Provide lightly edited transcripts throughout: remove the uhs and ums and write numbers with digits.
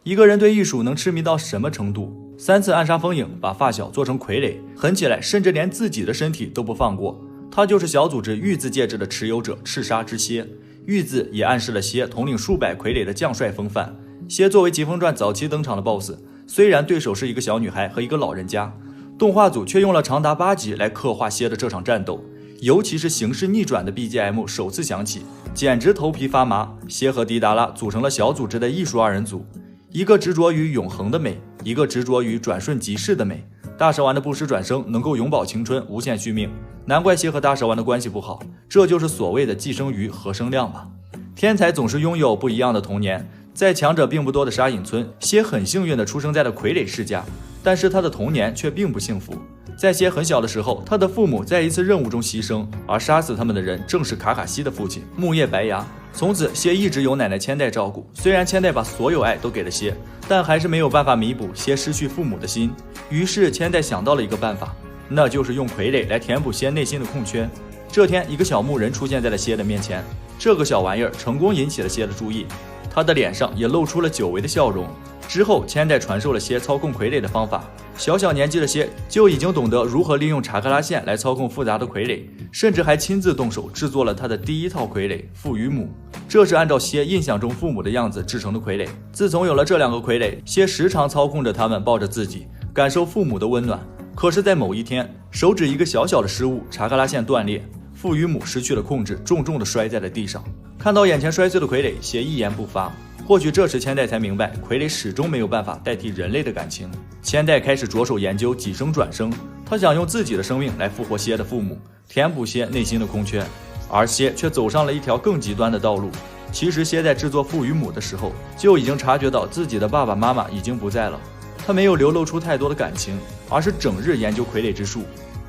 一个人对艺术能痴迷到什么程度？3次暗杀风影，把发小做成傀儡，狠起来甚至连自己的身体都不放过。他就是小组织玉字戒指的持有者赤沙之蝎。玉字也暗示了蝎统领数百傀儡的将帅风范。蝎作为疾风传早期登场的 BOSS， 虽然对手是一个小女孩和一个老人家，动画组却用了长达8集来刻画蝎的这场战斗。尤其是形势逆转的 BGM 首次响起，简直头皮发麻。蝎和迪达拉组成了小组织的艺术2人组，一个执着于永恒的美，一个执着于转瞬即逝的美。大蛇丸的不死转生能够永葆青春，无限续命，难怪蝎和大蛇丸的关系不好，这就是所谓的寄生鱼和生量吧。天才总是拥有不一样的童年，在强者并不多的沙隐村，蝎很幸运地出生在了傀儡世家，但是他的童年却并不幸福。在蝎很小的时候，他的父母在一次任务中牺牲，而杀死他们的人正是卡卡西的父亲木叶白牙。从此蝎一直由奶奶千代照顾，虽然千代把所有爱都给了蝎，但还是没有办法弥补蝎失去父母的心。于是千代想到了一个办法，那就是用傀儡来填补蝎内心的空缺。这天，一个小木人出现在了蝎的面前，这个小玩意儿成功引起了蝎的注意，他的脸上也露出了久违的笑容。之后千代传授了蝎操控傀儡的方法，小年纪的蝎就已经懂得如何利用查克拉线来操控复杂的傀儡，甚至还亲自动手制作了他的第一套傀儡父与母。这是按照蝎印象中父母的样子制成的傀儡。自从有了这2个傀儡，蝎时常操控着他们抱着自己，感受父母的温暖。可是在某一天，手指一个小的失误，查克拉线断裂，父与母失去了控制，重重地摔在了地上。看到眼前摔碎的傀儡，蝎一言不发。或许这时千代才明白，傀儡始终没有办法代替人类的感情。千代开始着手研究几生转生，他想用自己的生命来复活蝎的父母，填补蝎内心的空缺。而蝎却走上了一条更极端的道路。其实蝎在制作父与母的时候，就已经察觉到自己的爸爸妈妈已经不在了。他没有流露出太多的感情，而是整日研究傀儡之术。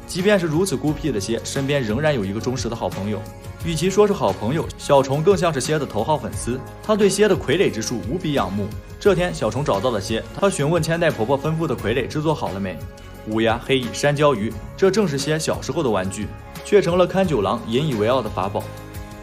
即便是如此孤僻的蝎，身边仍然有一个忠实的好朋友。与其说是好朋友，小虫更像是蝎的头号粉丝，他对蝎的傀儡之术无比仰慕。这天，小虫找到了蝎，他询问千代婆婆吩咐的傀儡制作好了没。乌鸦、黑蚁、山椒鱼，这正是蝎小时候的玩具，却成了看九郎引以为傲的法宝。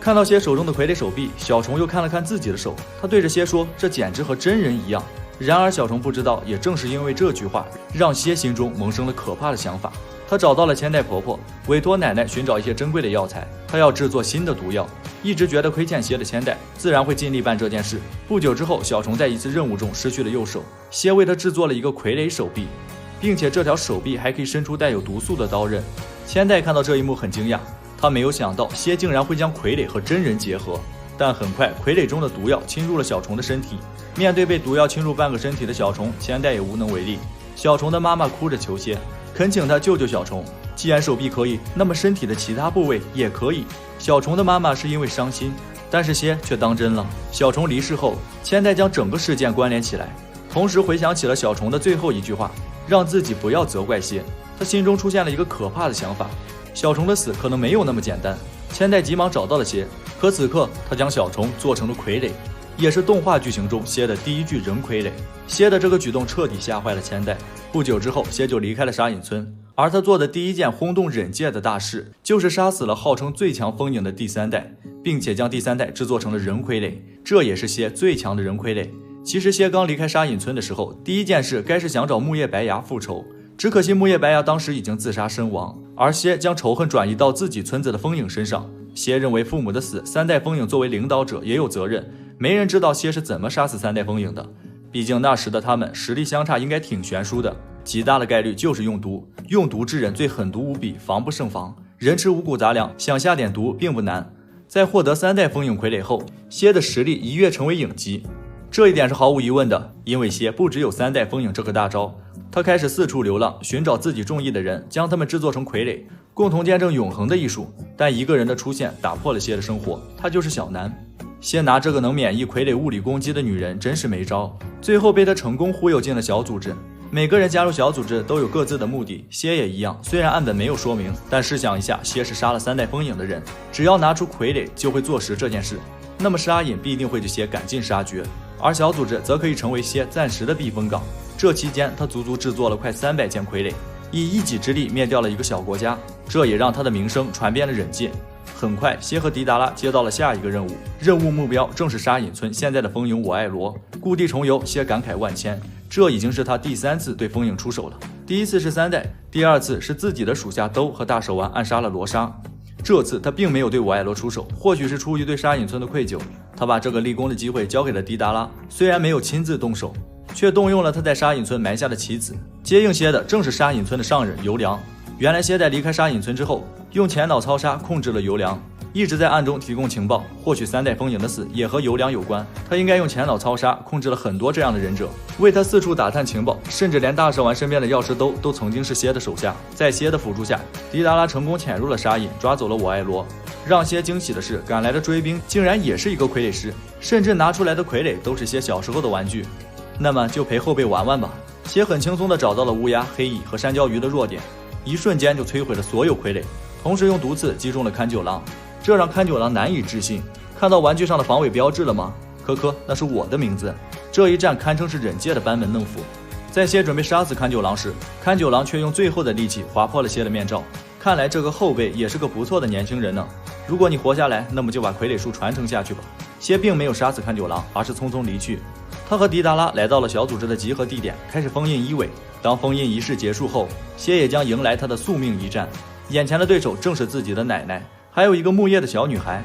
看到蝎手中的傀儡手臂，小虫又看了看自己的手，他对着蝎说：“这简直和真人一样。”然而小虫不知道，也正是因为这句话，让蝎心中萌生了可怕的想法。他找到了千代婆婆，委托奶奶寻找一些珍贵的药材，他要制作新的毒药。一直觉得亏欠蝎的千代，自然会尽力办这件事。不久之后，小虫在一次任务中失去了右手，蝎为他制作了一个傀儡手臂，并且这条手臂还可以伸出带有毒素的刀刃。千代看到这一幕很惊讶，他没有想到蝎竟然会将傀儡和真人结合。但很快，傀儡中的毒药侵入了小虫的身体。面对被毒药侵入半个身体的小虫，千代也无能为力。小虫的妈妈哭着求蝎，恳请他救救小虫。既然手臂可以，那么身体的其他部位也可以。小虫的妈妈是因为伤心，但是蝎却当真了。小虫离世后，千代将整个事件关联起来，同时回想起了小虫的最后一句话，让自己不要责怪蝎。他心中出现了一个可怕的想法，小虫的死可能没有那么简单。千代急忙找到了蝎，可此刻他将小虫做成了傀儡，也是动画剧情中蝎的第一具人傀儡。蝎的这个举动彻底吓坏了千代。不久之后，蝎就离开了沙隐村，而他做的第一件轰动忍界的大事，就是杀死了号称最强风影的第3代，并且将第3代制作成了人傀儡，这也是蝎最强的人傀儡。其实蝎刚离开沙隐村的时候，第一件事该是想找木叶白牙复仇，只可惜木叶白牙当时已经自杀身亡，而蝎将仇恨转移到自己村子的风影身上。蝎认为父母的死，3代风影作为领导者也有责任，没人知道蝎是怎么杀死3代风影的，毕竟那时的他们实力相差应该挺悬殊的，极大的概率就是用毒。用毒之人最狠毒无比，防不胜防，人吃五谷杂粮，想下点毒并不难。在获得3代风影傀儡后，蝎的实力一跃成为影级，这一点是毫无疑问的，因为蝎不只有3代风影这个大招，他开始四处流浪，寻找自己中意的人，将他们制作成傀儡，共同见证永恒的艺术。但一个人的出现打破了蝎的生活，他就是小南。蝎拿这个能免疫傀儡物理攻击的女人真是没招，最后被他成功忽悠进了小组织。每个人加入小组织都有各自的目的，蝎也一样，虽然案本没有说明，但试想一下，蝎是杀了3代风影的人，只要拿出傀儡就会坐实这件事，那么沙隐必定会对蝎赶尽杀绝，而小组织则可以成为蝎暂时的避风港。这期间他足足制作了快300件傀儡，以一己之力灭掉了一个小国家，这也让他的名声传遍了忍界。很快，蝎和迪达拉接到了下一个任务，任务目标正是沙隐村现在的风影我爱罗。故地重游，蝎感慨万千，这已经是他第3次对风影出手了。第一次是3代，第2次是自己的属下兜和大手丸暗杀了罗莎。这次他并没有对我爱罗出手，或许是出于对沙隐村的愧疚，他把这个立功的机会交给了迪达拉，虽然没有亲自动手，却动用了他在沙隐村埋下的棋子。接应蝎的正是沙隐村的上人尤良。原来蝎在离开沙隐村之后，用前脑操杀控制了尤良，一直在暗中提供情报。或许3代风影的死也和尤良有关，他应该用前脑操杀控制了很多这样的忍者，为他四处打探情报，甚至连大蛇丸身边的药师兜都曾经是蝎的手下。在蝎的辅助下，迪达拉成功潜入了沙隐，抓走了我爱罗。让蝎惊喜的是，赶来的追兵竟然也是一个傀儡师，甚至拿出来的傀儡都是蝎小时候的玩具。那么就陪后辈玩玩吧。蝎很轻松地找到了乌鸦、黑蚁和山椒鱼的弱点，一瞬间就摧毁了所有傀儡，同时用毒刺击中了勘九郎，这让勘九郎难以置信。看到玩具上的防伪标志了吗？科科，那是我的名字。这一战堪称是忍界的班门弄斧。在蝎准备杀死勘九郎时，勘九郎却用最后的力气划破了蝎的面罩。看来这个后辈也是个不错的年轻人呢。如果你活下来，那么就把傀儡术传承下去吧。蝎并没有杀死勘九郎，而是匆匆离去。他和迪达拉来到了小组织的集合地点，开始封印一尾。当封印仪式结束后，蝎也将迎来他的宿命一战。眼前的对手正是自己的奶奶，还有一个木叶的小女孩。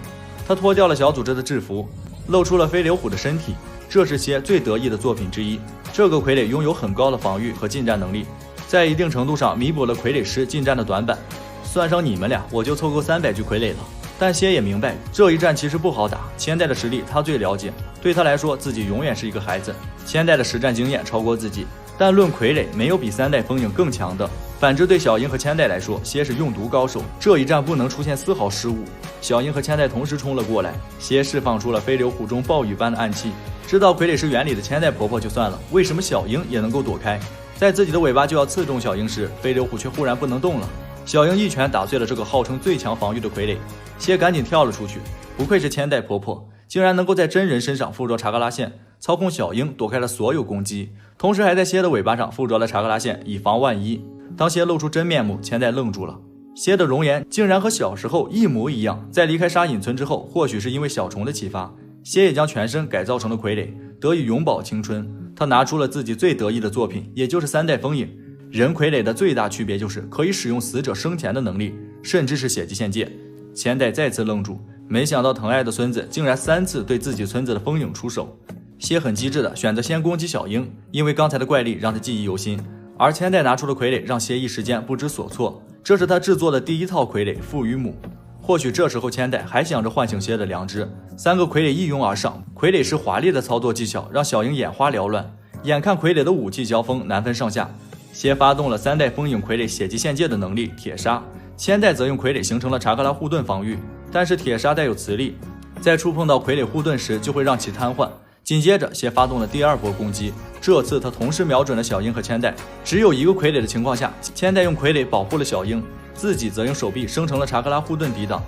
他脱掉了小组织的制服，露出了飞流虎的身体，这是蝎最得意的作品之一。这个傀儡拥有很高的防御和近战能力，在一定程度上弥补了傀儡师近战的短板。算上你们俩，我就凑够300具傀儡了。但蝎也明白这一战其实不好打，千代的实力他最了解，对他来说自己永远是一个孩子。千代的实战经验超过自己，但论傀儡没有比3代风影更强的。反之，对小樱和千代来说，蝎是用毒高手，这一战不能出现丝毫失误。小樱和千代同时冲了过来，蝎释放出了飞流虎中暴雨般的暗器。知道傀儡师原理的千代婆婆就算了，为什么小樱也能够躲开？在自己的尾巴就要刺中小樱时，飞流虎却忽然不能动了。小樱一拳打碎了这个号称最强防御的傀儡，蝎赶紧跳了出去。不愧是千代婆婆，竟然能够在真人身上附着查克拉线，操控小樱躲开了所有攻击，同时还在蝎的尾巴上附着了查克拉线，以防万一。当蝎露出真面目，千代愣住了。蝎的容颜竟然和小时候一模一样。在离开沙隐村之后，或许是因为小虫的启发，蝎也将全身改造成了傀儡，得以永葆青春。他拿出了自己最得意的作品，也就是3代风影。人傀儡的最大区别就是可以使用死者生前的能力，甚至是血迹限界。千代再次愣住，没想到疼爱的孙子竟然3次对自己村子的风影出手。蝎很机智的选择先攻击小樱，因为刚才的怪力让他记忆犹新，而千代拿出了傀儡让蝎一时间不知所措。这是他制作的第1套傀儡父与母。或许这时候千代还想着唤醒蝎的良知，3个傀儡一拥而上，傀儡师华丽的操作技巧让小樱眼花缭乱。眼看傀儡的武器交锋难分上下，蝎发动了3代风影傀儡血迹限界的能力铁砂，千代则用傀儡形成了查克拉护盾防御，但是铁砂带有磁力，在触碰到傀儡护盾时就会让其瘫痪。紧接着蝎发动了第2波攻击，这次他同时瞄准了小樱和千代。只有一个傀儡的情况下，千代用傀儡保护了小樱，自己则用手臂生成了查克拉护盾抵挡。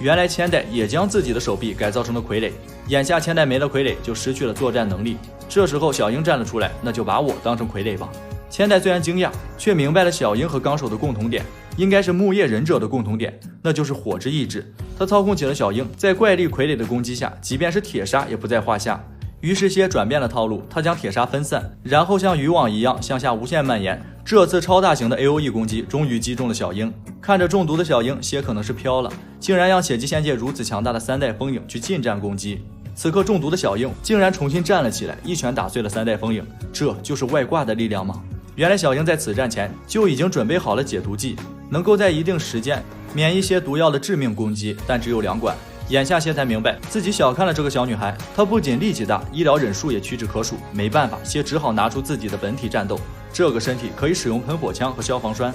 原来千代也将自己的手臂改造成了傀儡，眼下千代没了傀儡就失去了作战能力。这时候小樱站了出来，那就把我当成傀儡吧。千代虽然惊讶，却明白了小樱和纲手的共同点，应该是木叶忍者的共同点，那就是火之意志。他操控起了小樱，在怪力傀儡的攻击下，即便是铁砂也不在话下。于是蝎转变了套路，他将铁砂分散，然后像渔网一样向下无限蔓延。这次超大型的 AOE 攻击终于击中了小樱。看着中毒的小樱，蝎可能是飘了，竟然让血迹限界如此强大的3代风影去近战攻击。此刻中毒的小樱竟然重新站了起来，一拳打碎了3代风影。这就是外挂的力量吗？原来小樱在此战前就已经准备好了解毒剂，能够在一定时间免一些毒药的致命攻击，但只有2管。眼下蝎才明白自己小看了这个小女孩，她不仅力气大，医疗忍术也屈指可数。没办法，蝎只好拿出自己的本体战斗，这个身体可以使用喷火枪和消防栓，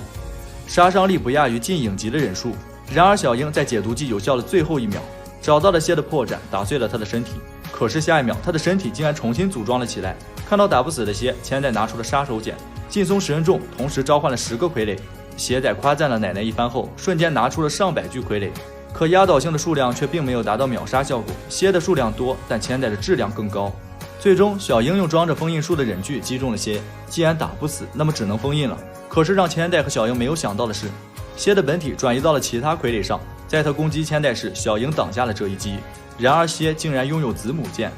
杀伤力不亚于近影级的忍术。然而小樱在解毒剂有效的最后1秒找到了蝎的破绽，打碎了他的身体。可是下一秒他的身体竟然重新组装了起来。看到打不死的蝎，千代拿出了杀手锏，劲松10人众，同时召唤了10个傀儡。蝎仔夸赞了奶奶一番后，瞬间拿出了上百具傀儡，可压倒性的数量却并没有达到秒杀效果。蝎的数量多，但千代的质量更高。最终小樱用装着封印术的忍具击中了蝎，既然打不死，那么只能封印了。可是让千代和小樱没有想到的是，蝎的本体转移到了其他傀儡上，在他攻击千代时，小樱挡下了这一击，然而蝎竟然拥有子母剑，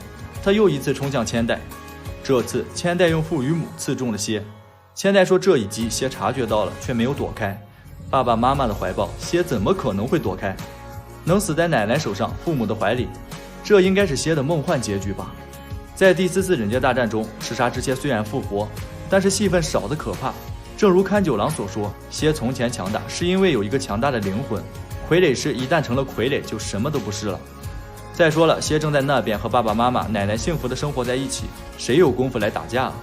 他又一次冲向千代，这次千代用父与母刺中了蝎。千代说这一击蝎察觉到了，却没有躲开。爸爸妈妈的怀抱，蝎怎么可能会躲开？能死在奶奶手上，父母的怀里，这应该是蝎的梦幻结局吧。在第4次忍界大战中，赤砂之蝎虽然复活，但是戏份少得可怕。正如勘九郎所说，蝎从前强大是因为有一个强大的灵魂，傀儡师一旦成了傀儡，就什么都不是了。再说了，蝎正在那边和爸爸妈妈、奶奶幸福的生活在一起，谁有功夫来打架啊？